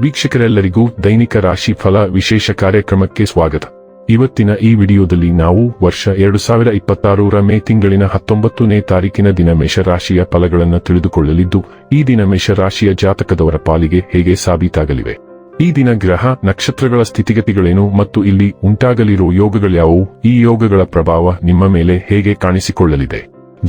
ವೀಕ್ಷಕರೆಲ್ಲರಿಗೂ ದೈನಿಕ ರಾಶಿ ಫಲ ವಿಶೇಷ ಕಾರ್ಯಕ್ರಮಕ್ಕೆ ಸ್ವಾಗತ. ಇವತ್ತಿನ ಈ ವಿಡಿಯೋದಲ್ಲಿ ನಾವು ವರ್ಷ 2026ರ ಮೇ ತಿಂಗಳಿನ 19ನೇ ತಾರೀಕಿನ ದಿನ ಮೇಷರಾಶಿಯ ಫಲಗಳನ್ನು ತಿಳಿದುಕೊಳ್ಳಲಿದ್ದು, ಈ ದಿನ ಮೇಷರಾಶಿಯ ಜಾತಕದವರ ಪಾಲಿಗೆ ಹೇಗೆ ಸಾಬೀತಾಗಲಿವೆ, ಈ ದಿನ ಗ್ರಹ ನಕ್ಷತ್ರಗಳ ಸ್ಥಿತಿಗತಿಗಳೇನು ಮತ್ತು ಇಲ್ಲಿ ಉಂಟಾಗಲಿರುವ ಯೋಗಗಳ್ಯಾವುವು, ಈ ಯೋಗಗಳ ಪ್ರಭಾವ ನಿಮ್ಮ ಮೇಲೆ ಹೇಗೆ ಕಾಣಿಸಿಕೊಳ್ಳಲಿದೆ,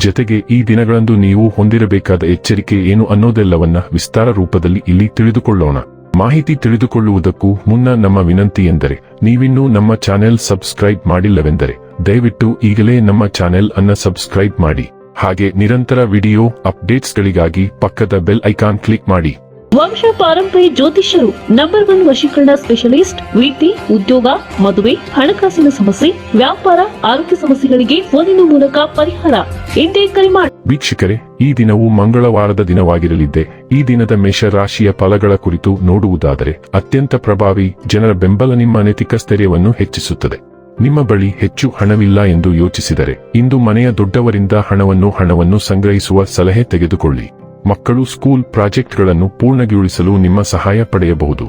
ಜೊತೆಗೆ ಈ ದಿನಗಳಂದು ನೀವು ಹೊಂದಿರಬೇಕಾದ ಎಚ್ಚರಿಕೆ ಏನು ಅನ್ನೋದೆಲ್ಲವನ್ನ ವಿಸ್ತಾರ ರೂಪದಲ್ಲಿ ಇಲ್ಲಿ ತಿಳಿದುಕೊಳ್ಳೋಣ. ಮಾಹಿತಿ ತಿಳಿದುಕೊಳ್ಳುವುದಕ್ಕೂ ಮುನ್ನ ನಮ್ಮ ವಿನಂತಿ ಎಂದರೆ, ನೀವಿನ್ನೂ ನಮ್ಮ ಚಾನೆಲ್ ಸಬ್ಸ್ಕ್ರೈಬ್ ಮಾಡಿಲ್ಲವೆಂದರೆ ದಯವಿಟ್ಟು ಈಗಲೇ ನಮ್ಮ ಚಾನೆಲ್ ಅನ್ನು ಸಬ್ಸ್ಕ್ರೈಬ್ ಮಾಡಿ. ಹಾಗೆ ನಿರಂತರ ವಿಡಿಯೋ ಅಪ್ಡೇಟ್ಸ್ಗಳಿಗಾಗಿ ಪಕ್ಕದ ಬೆಲ್ ಐಕಾನ್ ಕ್ಲಿಕ್ ಮಾಡಿ. ವಂಶ ಪಾರಂಪರ್ಯ ಜ್ಯೋತಿಷ್ಯರು ನಂಬರ್ 1 ವಶೀಕರಣ ಸ್ಪೆಷಲಿಸ್ಟ್. ವೃತ್ತಿ, ಉದ್ಯೋಗ, ಮದುವೆ, ಹಣಕಾಸಿನ ಸಮಸ್ಯೆ, ವ್ಯಾಪಾರ, ಆರೋಗ್ಯ ಸಮಸ್ಯೆಗಳಿಗೆ ಫೋನಿನ ಮೂಲಕ ಪರಿಹಾರ. ಇಂದೇ ಕರೆ ಮಾಡಿ. ವೀಕ್ಷಕರೇ, ಈ ದಿನವು ಮಂಗಳವಾರದ ದಿನವಾಗಿರಲಿದ್ದೆ. ಈ ದಿನದ ಮೇಷರಾಶಿಯ ಫಲಗಳ ಕುರಿತು ನೋಡುವುದಾದರೆ, ಅತ್ಯಂತ ಪ್ರಭಾವಿ ಜನರ ಬೆಂಬಲ ನಿಮ್ಮ ನೈತಿಕ ಸ್ಥೈರ್ಯವನ್ನು ಹೆಚ್ಚಿಸುತ್ತದೆ. ನಿಮ್ಮ ಬಳಿ ಹೆಚ್ಚು ಹಣವಿಲ್ಲ ಎಂದು ಯೋಚಿಸಿದರೆ ಇಂದು ಮನೆಯ ದೊಡ್ಡವರಿಂದ ಹಣವನ್ನು ಸಂಗ್ರಹಿಸುವ ಸಲಹೆ ತೆಗೆದುಕೊಳ್ಳಿ. ಮಕ್ಕಳು ಸ್ಕೂಲ್ ಪ್ರಾಜೆಕ್ಟ್ಗಳನ್ನು ಪೂರ್ಣಗೊಳಿಸಲು ನಿಮ್ಮ ಸಹಾಯ ಪಡೆಯಬಹುದು.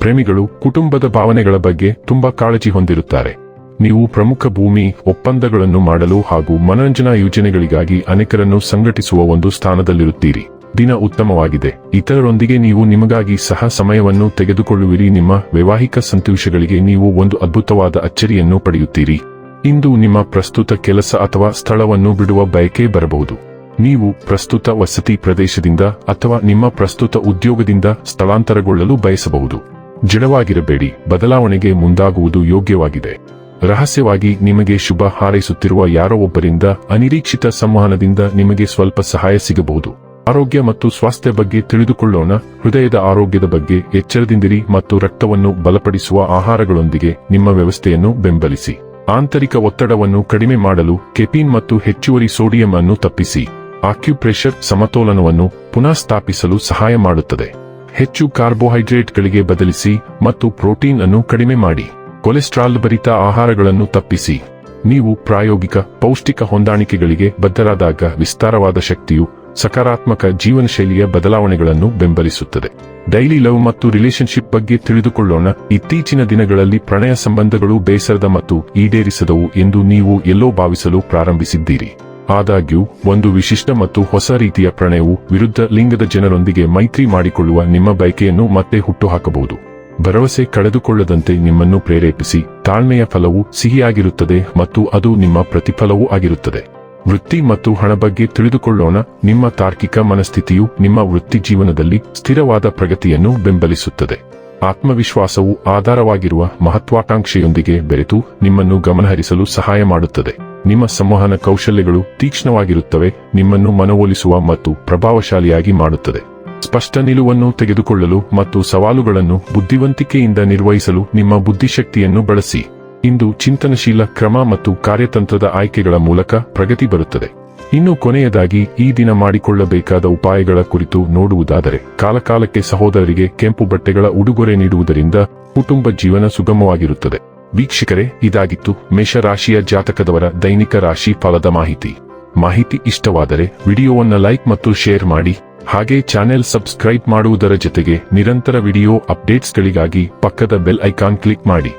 ಪ್ರೇಮಿಗಳು ಕುಟುಂಬದ ಭಾವನೆಗಳ ಬಗ್ಗೆ ತುಂಬಾ ಕಾಳಜಿ ಹೊಂದಿರುತ್ತಾರೆ. ನೀವು ಪ್ರಮುಖ ಭೂಮಿ ಒಪ್ಪಂದಗಳನ್ನು ಮಾಡಲು ಹಾಗೂ ಮನರಂಜನಾ ಯೋಜನೆಗಳಿಗಾಗಿ ಅನೇಕರನ್ನು ಸಂಘಟಿಸುವ ಒಂದು ಸ್ಥಾನದಲ್ಲಿರುತ್ತೀರಿ. ದಿನ ಉತ್ತಮವಾಗಿದೆ. ಇತರರೊಂದಿಗೆ ನೀವು ನಿಮಗಾಗಿ ಸಹ ಸಮಯವನ್ನು ತೆಗೆದುಕೊಳ್ಳುವಿರಿ. ನಿಮ್ಮ ವೈವಾಹಿಕ ಸಂತೋಷಗಳಿಗೆ ನೀವು ಒಂದು ಅದ್ಭುತವಾದ ಅಚ್ಚರಿಯನ್ನು ಪಡೆಯುತ್ತೀರಿ. ಇಂದು ನಿಮ್ಮ ಪ್ರಸ್ತುತ ಕೆಲಸ ಅಥವಾ ಸ್ಥಳವನ್ನು ಬಿಡುವ ಬಯಕೆ ಬರಬಹುದು. ನೀವು ಪ್ರಸ್ತುತ ವಸತಿ ಪ್ರದೇಶದಿಂದ ಅಥವಾ ನಿಮ್ಮ ಪ್ರಸ್ತುತ ಉದ್ಯೋಗದಿಂದ ಸ್ಥಳಾಂತರಗೊಳ್ಳಲು ಬಯಸಬಹುದು. ಜಡವಾಗಿರಬೇಡಿ, ಬದಲಾವಣೆಗೆ ಮುಂದಾಗುವುದು ಯೋಗ್ಯವಾಗಿದೆ. ರಹಸ್ಯವಾಗಿ ನಿಮಗೆ ಶುಭ ಹಾರೈಸುತ್ತಿರುವ ಯಾರೋ ಒಬ್ಬರಿಂದ ಅನಿರೀಕ್ಷಿತ ಸಂವಹನದಿಂದ ನಿಮಗೆ ಸ್ವಲ್ಪ ಸಹಾಯ ಸಿಗಬಹುದು. ಆರೋಗ್ಯ ಮತ್ತು ಸ್ವಾಸ್ಥ್ಯ ಬಗ್ಗೆ ತಿಳಿದುಕೊಳ್ಳೋಣ. ಹೃದಯದ ಆರೋಗ್ಯದ ಬಗ್ಗೆ ಎಚ್ಚರದಿಂದಿರಿ ಮತ್ತು ರಕ್ತವನ್ನು ಬಲಪಡಿಸುವ ಆಹಾರಗಳೊಂದಿಗೆ ನಿಮ್ಮ ವ್ಯವಸ್ಥೆಯನ್ನು ಬೆಂಬಲಿಸಿ. ಆಂತರಿಕ ಒತ್ತಡವನ್ನು ಕಡಿಮೆ ಮಾಡಲು ಕೆಫೀನ್ ಮತ್ತು ಹೆಚ್ಚುವರಿ ಸೋಡಿಯಂ ಅನ್ನು ತಪ್ಪಿಸಿ. ಆಕ್ಯುಪ್ರೆಷರ್ ಸಮತೋಲನವನ್ನು ಪುನಃ ಸ್ಥಾಪಿಸಲು ಸಹಾಯ ಮಾಡುತ್ತದೆ. ಹೆಚ್ಚು ಕಾರ್ಬೋಹೈಡ್ರೇಟ್ಗಳಿಗೆ ಬದಲಿಸಿ ಮತ್ತು ಪ್ರೋಟೀನ್ ಅನ್ನು ಕಡಿಮೆ ಮಾಡಿ. ಕೊಲೆಸ್ಟ್ರಾಲ್ ಭರಿತ ಆಹಾರಗಳನ್ನು ತಪ್ಪಿಸಿ. ನೀವು ಪ್ರಾಯೋಗಿಕ ಪೌಷ್ಟಿಕ ಹೊಂದಾಣಿಕೆಗಳಿಗೆ ಬದ್ಧರಾದಾಗ ವಿಸ್ತಾರವಾದ ಶಕ್ತಿಯು ಸಕಾರಾತ್ಮಕ ಜೀವನಶೈಲಿಯ ಬದಲಾವಣೆಗಳನ್ನು ಬೆಂಬಲಿಸುತ್ತದೆ. ಡೈಲಿ ಲವ್ ಮತ್ತು ರಿಲೇಶನ್ಶಿಪ್ ಬಗ್ಗೆ ತಿಳಿದುಕೊಳ್ಳೋಣ. ಇತ್ತೀಚಿನ ದಿನಗಳಲ್ಲಿ ಪ್ರಣಯ ಸಂಬಂಧಗಳು ಬೇಸರದ ಮತ್ತು ಈಡೇರಿಸದವು ಎಂದು ನೀವು ಎಲ್ಲೋ ಭಾವಿಸಲು ಪ್ರಾರಂಭಿಸಿದ್ದೀರಿ. ಆದಾಗ್ಯೂ ಒಂದು ವಿಶಿಷ್ಟ ಮತ್ತು ಹೊಸ ರೀತಿಯ ಪ್ರಣಯವು ವಿರುದ್ಧ ಲಿಂಗದ ಜನರೊಂದಿಗೆ ಮೈತ್ರಿ ಮಾಡಿಕೊಳ್ಳುವ ನಿಮ್ಮ ಬಯಕೆಯನ್ನು ಮತ್ತೆ ಹುಟ್ಟುಹಾಕಬಹುದು. ಭರವಸೆ ಕಳೆದುಕೊಳ್ಳದಂತೆ ನಿಮ್ಮನ್ನು ಪ್ರೇರೇಪಿಸಿ. ತಾಳ್ಮೆಯ ಫಲವು ಸಿಹಿಯಾಗಿರುತ್ತದೆ ಮತ್ತು ಅದು ನಿಮ್ಮ ಪ್ರತಿಫಲವೂ ಆಗಿರುತ್ತದೆ. ವೃತ್ತಿ ಮತ್ತು ಹಣ ಬಗ್ಗೆ ತಿಳಿದುಕೊಳ್ಳೋಣ. ನಿಮ್ಮ ತಾರ್ಕಿಕ ಮನಸ್ಥಿತಿಯು ನಿಮ್ಮ ವೃತ್ತಿ ಜೀವನದಲ್ಲಿ ಸ್ಥಿರವಾದ ಪ್ರಗತಿಯನ್ನು ಬೆಂಬಲಿಸುತ್ತದೆ. ಆತ್ಮವಿಶ್ವಾಸವು ಆಧಾರವಾಗಿರುವ ಮಹತ್ವಾಕಾಂಕ್ಷೆಯೊಂದಿಗೆ ಬೆರೆತು ನಿಮ್ಮನ್ನು ಗಮನಹರಿಸಲು ಸಹಾಯ ಮಾಡುತ್ತದೆ. ನಿಮ್ಮ ಸಂವಹನ ಕೌಶಲ್ಯಗಳು ತೀಕ್ಷ್ಣವಾಗಿರುತ್ತವೆ, ನಿಮ್ಮನ್ನು ಮನವೊಲಿಸುವ ಮತ್ತು ಪ್ರಭಾವಶಾಲಿಯಾಗಿ ಮಾಡುತ್ತದೆ. ಸ್ಪಷ್ಟ ನಿಲುವನ್ನು ತೆಗೆದುಕೊಳ್ಳಲು ಮತ್ತು ಸವಾಲುಗಳನ್ನು ಬುದ್ಧಿವಂತಿಕೆಯಿಂದ ನಿರ್ವಹಿಸಲು ನಿಮ್ಮ ಬುದ್ಧಿಶಕ್ತಿಯನ್ನು ಬಳಸಿ. ಇಂದು ಚಿಂತನಶೀಲ ಕ್ರಮ ಮತ್ತು ಕಾರ್ಯತಂತ್ರದ ಆಯ್ಕೆಗಳ ಮೂಲಕ ಪ್ರಗತಿ ಬರುತ್ತದೆ. ಇನ್ನು ಕೊನೆಯದಾಗಿ ಈ ದಿನ ಮಾಡಿಕೊಳ್ಳಬೇಕಾದ ಉಪಾಯಗಳ ಕುರಿತು ನೋಡುವುದಾದರೆ, ಕಾಲಕಾಲಕ್ಕೆ ಸಹೋದರರಿಗೆ ಕೆಂಪು ಬಟ್ಟೆಗಳ ಉಡುಗೊರೆ ನೀಡುವುದರಿಂದ ಕುಟುಂಬ ಜೀವನ ಸುಗಮವಾಗಿರುತ್ತದೆ. ವೀಕ್ಷಕರೇ, ಇದಾಗಿತ್ತು ಮೇಷರಾಶಿಯ ಜಾತಕದವರ ದೈನಿಕ ರಾಶಿ ಫಲದ ಮಾಹಿತಿ ಇಷ್ಟವಾದರೆ ವಿಡಿಯೋವನ್ನು ಲೈಕ್ ಮತ್ತು ಶೇರ್ ಮಾಡಿ. ಹಾಗೆ ಚಾನೆಲ್ ಸಬ್ಸ್ಕ್ರೈಬ್ ಮಾಡುವುದರ ಜೊತೆಗೆ ನಿರಂತರ ವಿಡಿಯೋ ಅಪ್ಡೇಟ್ಸ್ಗಳಿಗಾಗಿ ಪಕ್ಕದ ಬೆಲ್ ಐಕಾನ್ ಕ್ಲಿಕ್ ಮಾಡಿ.